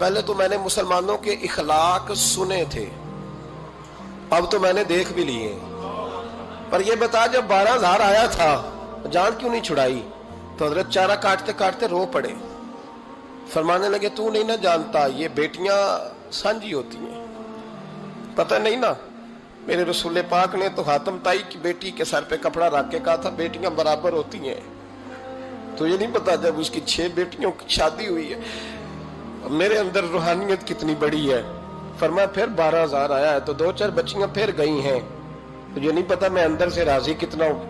پہلے تو میں نے مسلمانوں کے اخلاق سنے تھے، اب تو میں نے دیکھ بھی لیے، پر یہ بتا جب 12,000 آیا تھا جان کیوں نہیں چھڑائی؟ تو حضرت چارہ کاٹتے کاٹتے رو پڑے، فرمانے لگے تو نہیں نہ جانتا یہ بیٹیاں سانجھی ہوتی ہیں، پتہ نہیں نا؟ میرے رسول پاک نے تو حاتم تائی کی بیٹی کے سر پہ کپڑا رکھ کے کہا تھا بیٹیاں برابر ہوتی ہیں، تو یہ نہیں پتا جب اس کی 6 بیٹیوں کی شادی ہوئی ہے میرے اندر روحانیت کتنی بڑی ہے۔ فرمایا پھر 12,000 آیا ہے تو 2-4 بچیاں پھر گئی ہیں، تو یہ نہیں پتا میں اندر سے راضی کتنا ہوں،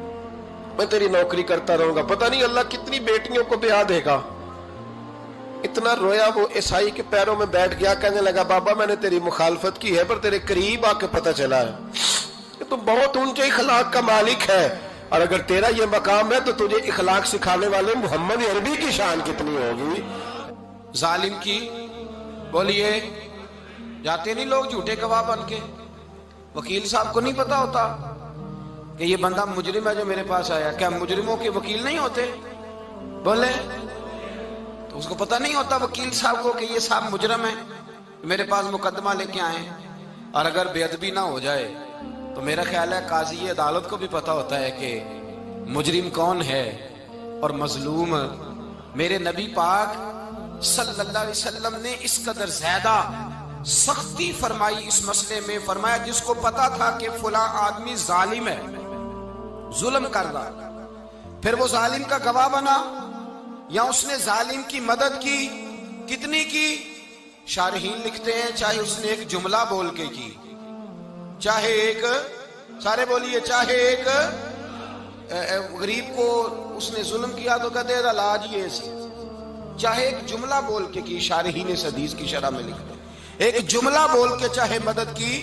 میں تیری نوکری کرتا رہوں گا، پتہ نہیں اللہ کتنی بیٹیوں کو بیاہ دے گا۔ اتنا رویا وہ عیسائی کے پیروں میں بیٹھ گیا، کہنے لگا بابا میں نے تیری مخالفت کی ہے پر تیرے قریب آ کے پتہ چلا ہے کہ تو بہت اونچے اخلاق کا مالک ہے، اور اگر تیرا یہ مقام ہے تو تجھے اخلاق سکھانے والے محمد عربی کی شان کتنی ہوگی۔ ظالم کی بولیے جاتے نہیں لوگ جھوٹے گواہ بن کے، وکیل صاحب کو نہیں پتا ہوتا کہ یہ بندہ مجرم ہے جو میرے پاس آیا، کیا مجرموں کے وکیل نہیں ہوتے؟ بولے تو اس کو پتہ نہیں ہوتا وکیل صاحب کو کہ یہ صاحب مجرم ہے، میرے پاس مقدمہ لے کے آئے، اور اگر بے ادبی نہ ہو جائے تو میرا خیال ہے قاضی عدالت کو بھی پتا ہوتا ہے کہ مجرم کون ہے اور مظلوم۔ میرے نبی پاک صلی اللہ علیہ وسلم نے اس قدر زیادہ سختی فرمائی اس مسئلے میں، فرمایا جس کو پتا تھا کہ فلاں آدمی ظالم ہے، ظلم کر رہا، پھر وہ ظالم کا گواہ بنا یا اس نے ظالم کی مدد کی، کتنی کی؟ شارحین لکھتے ہیں چاہے اس نے ایک جملہ بول کے کی، چاہے ایک، سارے بولیے، چاہے ایک غریب کو اس نے ظلم کیا تو کہتے ہیں لاج یہ سی، چاہے ایک جملہ بول کے کی، شارحین اس حدیث کی شرح میں لکھتے ہیں ایک جملہ بول کے چاہے مدد کی،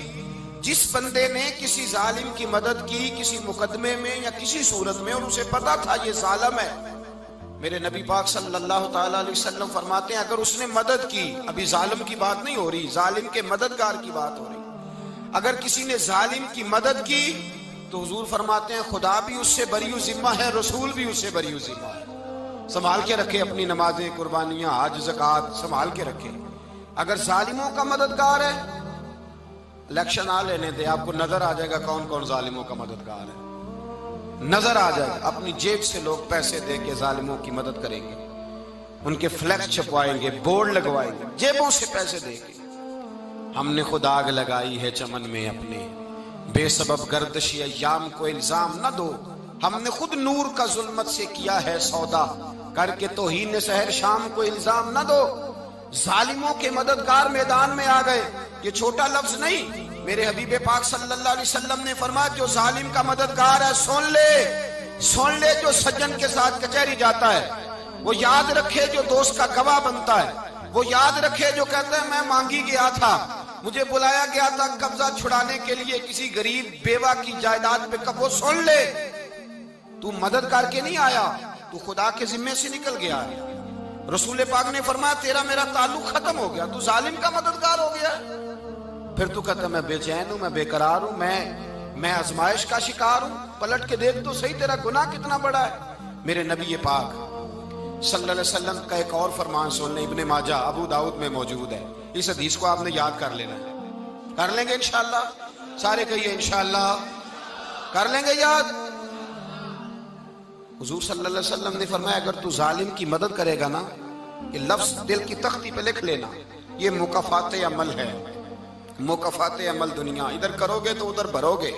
جس بندے نے کسی ظالم کی مدد کی کسی مقدمے میں یا کسی صورت میں اور اسے پتا تھا یہ ظالم ہے، میرے نبی پاک صلی اللہ تعالیٰ علیہ وسلم فرماتے ہیں اگر اس نے مدد کی، ابھی ظالم کی بات نہیں ہو رہی، ظالم کے مددگار کی بات ہو رہی، اگر کسی نے ظالم کی مدد کی تو حضور فرماتے ہیں خدا بھی اس سے بری و ذمہ ہے، رسول بھی اس سے بری و ذمہ ہے۔ سنبھال کے رکھے اپنی نمازیں، قربانیاں، حج، زکوٰۃ سنبھال کے رکھے۔ اگر ظالموں کا مددگار ہے، الیکشن آ لینے دے، آپ کو نظر آ جائے گا کون کون ظالموں کا مددگار ہے، نظر آ جائے گا۔ اپنی جیب سے لوگ پیسے دے کے ظالموں کی مدد کریں گے، ان کے فلیکس چھپوائیں گے، بورڈ لگوائیں گے، جیبوں سے پیسے دے کے۔ ہم نے خود آگ لگائی ہے چمن میں اپنے، بے سبب گردشی ایام کو الزام نہ دو، ہم نے خود نور کا ظلمت سے کیا ہے سودا، کر کے توہین سحر شام کو الزام نہ دو۔ ظالموں کے مددگار میدان میں آ گئے، یہ چھوٹا لفظ نہیں، میرے حبیب پاک صلی اللہ علیہ وسلم نے فرمایا جو ظالم کا مددگار ہے سن لے جو سجن کے ساتھ کچہری جاتا ہے، وہ یاد رکھے جو دوست کا گواہ بنتا ہے، وہ یاد رکھے جو کہتا ہے میں مانگی گیا تھا، مجھے بلایا گیا تھا قبضہ چھڑانے کے لیے کسی غریب بیوہ کی جائیداد پہ، کب وہ سن لے تو مدد کر کے نہیں آیا، تو خدا کے ذمے سے نکل گیا ہے۔ رسول پاک نے فرمایا تیرا میرا تعلق ختم ہو گیا، تو ظالم کا مددگار ہو گیا، پھر تو کہتا میں بے چین ہوں، میں بے قرار ہوں، میں آزمائش کا شکار ہوں، پلٹ کے دیکھ تو صحیح تیرا گناہ کتنا بڑا ہے۔ میرے نبی پاک صلی اللہ علیہ وسلم کا ایک اور فرمان سن لیں، ابن ماجہ ابو داؤد میں موجود ہے، اس حدیث کو آپ نے یاد کر لینا ہے، کر لیں گے انشاءاللہ، سارے کہیے انشاءاللہ کر لیں گے یاد۔ حضور صلی اللہ علیہ وسلم نے فرمایا اگر تو ظالم کی مدد کرے گا نا، یہ لفظ دل کی تختی پہ لکھ لینا، یہ مکافات عمل ہے، مکافات عمل دنیا، ادھر کرو گے تو ادھر بھرو گے۔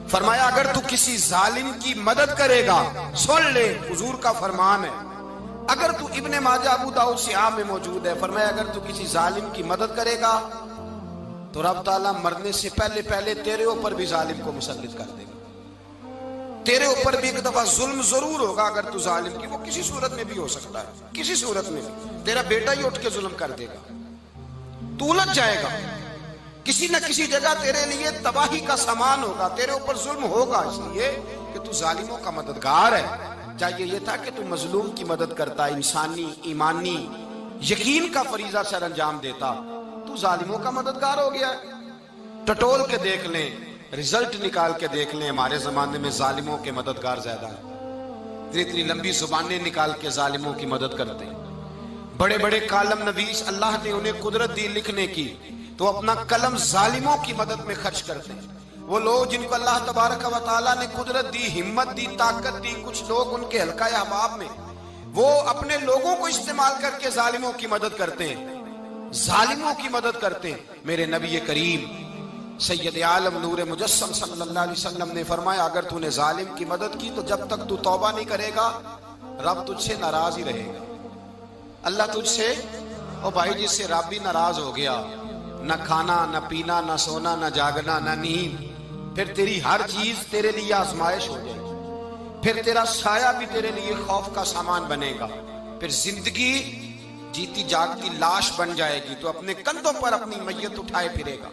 فرمایا اگر تو کسی ظالم کی مدد کرے گا، سن لے حضور کا فرمان ہے، اگر تو ابن ماجہ ابو داؤد سیاہ میں موجود ہے، فرمایا اگر تو کسی ظالم کی مدد کرے گا تو رب تعالیٰ مرنے سے پہلے پہلے تیرے اوپر بھی ظالم کو مسلط کر دے گا، تیرے اوپر بھی ایک دفعہ ظلم ضرور ہوگا اگر تو ظالم کی، وہ کسی صورت میں بھی ہو سکتا ہے، کسی صورت میں بھی تیرا بیٹا ہی اٹھ کے ظلم کر دے گا، تو الجھ جائے گا، کسی نہ کسی جگہ تیرے لیے تباہی کا سامان ہوگا، تیرے اوپر ظلم ہوگا، اس لیے کہ تو ظالموں کا مددگار ہے۔ چاہیے یہ تھا کہ تو مظلوم کی مدد کرتا، انسانی ایمانی یقین کا فریضہ سر انجام دیتا، تو ظالموں کا مددگار ہو گیا۔ ٹٹول کے دیکھ لیں، رزلٹ نکال کے دیکھ لیں، ہمارے زمانے میں ظالموں کے مددگار زیادہ ہیں، اتنی لمبی زبانیں نکال کے ظالموں کی مدد کرتے ہیں، بڑے بڑے کالم نویس اللہ نے انہیں قدرت دی لکھنے کی، تو اپنا قلم ظالموں کی مدد میں خرچ کرتے ہیں۔ وہ لوگ جن کو اللہ تبارک و تعالیٰ نے قدرت دی، ہمت دی، طاقت دی، کچھ لوگ ان کے حلقہ احباب میں، وہ اپنے لوگوں کو استعمال کر کے ظالموں کی مدد کرتے ہیں، ظالموں کی مدد کرتے ہیں۔ میرے نبی کریم سید عالم نور مجسم صلی اللہ علیہ وسلم نے فرمایا، اگر تو نے ظالم کی مدد کی تو جب تک تو توبہ نہیں کرے گا رب تجھ سے ناراض ہی رہے گا۔ اللہ تجھ سے، او بھائی جس سے رب بھی ناراض ہو گیا، نہ کھانا نہ پینا نہ سونا نہ جاگنا نہ نیند، پھر تیری ہر چیز تیرے لیے آزمائش ہو جائے گی، پھر تیرا سایہ بھی تیرے لیے خوف کا سامان بنے گا، پھر زندگی جیتی جاگتی لاش بن جائے گی، تو اپنے کندھوں پر اپنی میت اٹھائے پھرے گا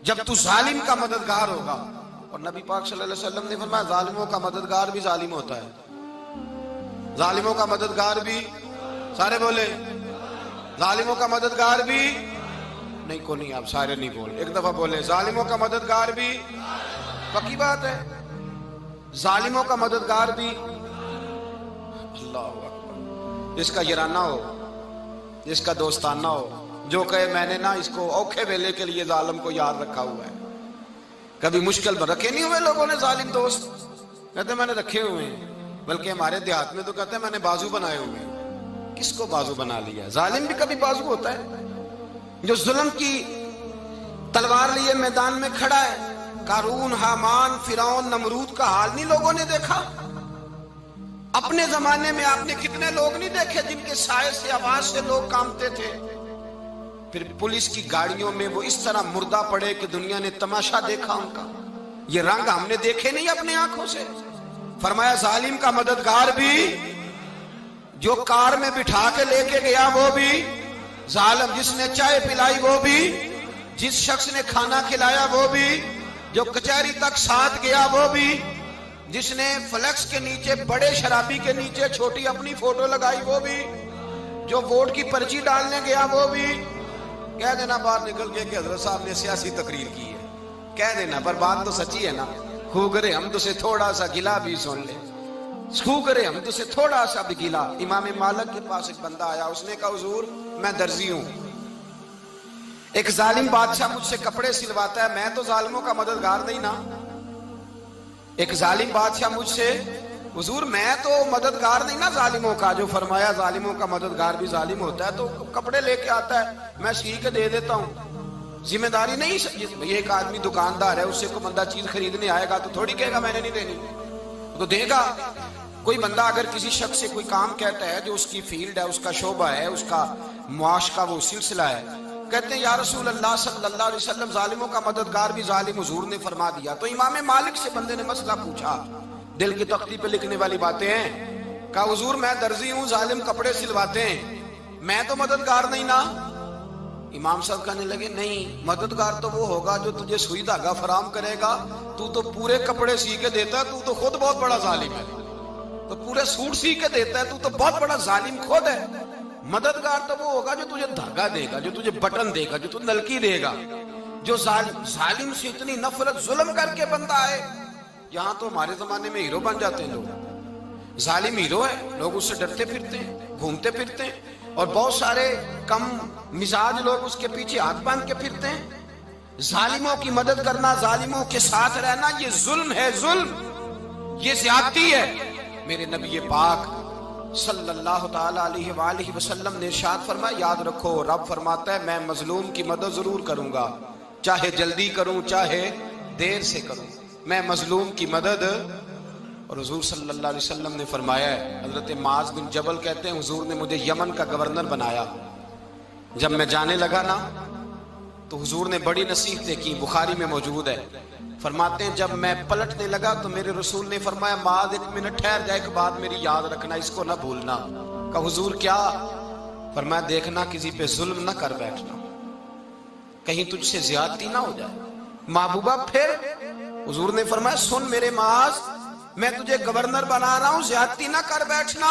جب تو ظالم کا مددگار ہوگا۔ اور نبی پاک صلی اللہ علیہ وسلم نے فرمایا ظالموں کا مددگار بھی ظالم ہوتا ہے، ظالموں کا مددگار بھی، سارے بولے ظالموں کا مددگار بھی نہیں، کو نہیں، آپ سارے نہیں بولے، ایک دفعہ بولے ظالموں کا مددگار بھی، پکی بات ہے، ظالموں کا مددگار بھی۔ اللہ اکبر، جس کا یارانہ ہو، جس کا دوستانہ ہو، جو کہے میں نے نا اس کو اوکھے ویلے کے لیے ظالم کو یاد رکھا ہوا ہے۔ کبھی مشکل میں رکھے نہیں ہوئے لوگوں نے ظالم دوست، کہتے میں نے رکھے ہوئے ہیں، بلکہ ہمارے دیہات میں تو کہتے ہیں میں نے بازو بنائے ہوئے ہیں۔ کس کو بازو بنا لیا؟ ظالم بھی کبھی بازو ہوتا ہے، جو ظلم کی تلوار لیے میدان میں کھڑا ہے۔ قارون، حامان، فرعون، نمرود کا حال نہیں لوگوں نے دیکھا؟ اپنے زمانے میں آپ نے کتنے لوگ نہیں دیکھے جن کے سائے سے، آواز سے لوگ کانپتے تھے؟ پھر پولیس کی گاڑیوں میں وہ اس طرح مردہ پڑے کہ دنیا نے تماشا دیکھا ان کا۔ یہ رنگ ہم نے دیکھے نہیں اپنے آنکھوں سے۔ فرمایا ظالم کا مددگار بھی، جو کار میں بٹھا کے لے کے گیا وہ بھی ظالم، جس نے چائے پلائی وہ بھی، جس شخص نے کھانا کھلایا وہ بھی، جو کچہری تک ساتھ گیا وہ بھی، جس نے فلیکس کے نیچے، بڑے شرابی کے نیچے چھوٹی اپنی فوٹو لگائی وہ بھی، جو ووٹ کی پرچی ڈالنے گیا وہ بھی۔ کہہ دینا باہر نکل کے کہ حضرت صاحب نے سیاسی تقریر کی ہے، کہہ دینا، پر بات تو سچی ہے نا۔ خو کرے ہم تو سے تھوڑا سا گلا بھی سن لے، خو کرے ہم تو سے تھوڑا سا بھی گلا۔ امام مالک کے پاس ایک بندہ آیا، اس نے کہا حضور میں درزی ہوں، ایک ظالم بادشاہ مجھ سے کپڑے سلواتا ہے، میں تو ظالموں کا مددگار نہیں نا۔ ایک ظالم بادشاہ مجھ سے، حضور میں تو مددگار نہیں نا ظالموں کا، جو فرمایا ظالموں کا مددگار بھی ظالم ہوتا ہے، تو کپڑے لے کے آتا ہے میں سی کے دے دیتا ہوں، ذمہ داری نہیں۔ یہ ایک آدمی دکاندار ہے، اس سے کوئی بندہ چیز خریدنے آئے گا تو تھوڑی کہے گا میں نے نہیں دینی، تو دے گا۔ کوئی بندہ اگر کسی شخص سے کوئی کام کہتا ہے جو اس کی فیلڈ ہے، اس کا شعبہ ہے، اس کا معاش کا وہ سلسلہ ہے، کہتے ہیں یا رسول اللہ صلی اللہ علیہ وسلم ظالموں کا مددگار بھی ظالم، حضور نے فرما دیا۔ تو امام مالک سے بندے نے مسئلہ پوچھا، دل کی تختی پہ لکھنے والی باتیں ہیں، کہا حضور میں درزی ہوں، ظالم کپڑے سلواتے ہیں، میں تو مددگار نہیں نا۔ امام صاحب کہنے لگے نہیں، مددگار تو وہ ہوگا جو تجھے سوئی دھاگا فراہم کرے گا، تو پورے کپڑے سی کے دیتا ہے، تو خود بہت بڑا ظالم ہے، تو پورے سوٹ سی کے دیتا ہے، تو بہت بڑا ظالم خود ہے۔ مددگار تو وہ ہوگا جو تجھے دھاگا دے گا، جو تجھے بٹن دے گا، جو تجھے نلکی دے گا۔ جو ظالم سے اتنی نفرت، ظلم کر کے بندہ ہے، یہاں تو ہمارے زمانے میں ہیرو بن جاتے ہیں لوگ، ظالم ہیرو ہے، لوگ اس سے ڈرتے پھرتے ہیں، گھومتے پھرتے ہیں، اور بہت سارے کم مزاج لوگ اس کے پیچھے ہاتھ باندھ کے پھرتے ہیں۔ ظالموں کی مدد کرنا، ظالموں کے ساتھ رہنا، یہ ظلم ہے، ظلم، یہ زیادتی ہے۔ میرے نبی پاک صلی اللہ تعالی علیہ وآلہ وسلم نے ارشاد فرمایا، یاد رکھو رب فرماتا ہے میں مظلوم کی مدد ضرور کروں گا، چاہے جلدی کروں چاہے دیر سے کروں، میں مظلوم کی مدد۔ اور حضور صلی اللہ علیہ وسلم نے فرمایا ہے، حضرت معاذ بن جبل کہتے ہیں حضور نے مجھے یمن کا گورنر بنایا، جب میں جانے لگا نا تو حضور نے بڑی نصیحتیں کی، بخاری میں موجود ہے، فرماتے ہیں جب میں پلٹنے لگا تو میرے رسول نے فرمایا معاذ ایک منٹ ٹھہر جا، ایک بات میری یاد رکھنا، اس کو نہ بھولنا۔ کہا حضور کیا؟ فرمایا دیکھنا کسی پہ ظلم نہ کر بیٹھنا، کہیں تجھ سے زیادتی نہ ہو جائے۔ محبوبہ پھر حضور نے فرمایا سن میرے معاذ، میں تجھے گورنر بنا رہا ہوں، زیادتی نہ کر بیٹھنا۔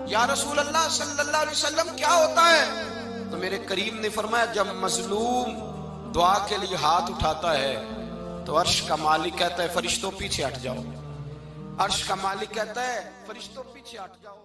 یا رسول اللہ صلی اللہ علیہ وسلم کیا ہوتا ہے؟ تو میرے کریم نے فرمایا جب مظلوم دعا کے لیے ہاتھ اٹھاتا ہے تو عرش کا مالک کہتا ہے فرشتوں پیچھے ہٹ جاؤ، عرش کا مالک کہتا ہے فرشتوں پیچھے ہٹ جاؤ۔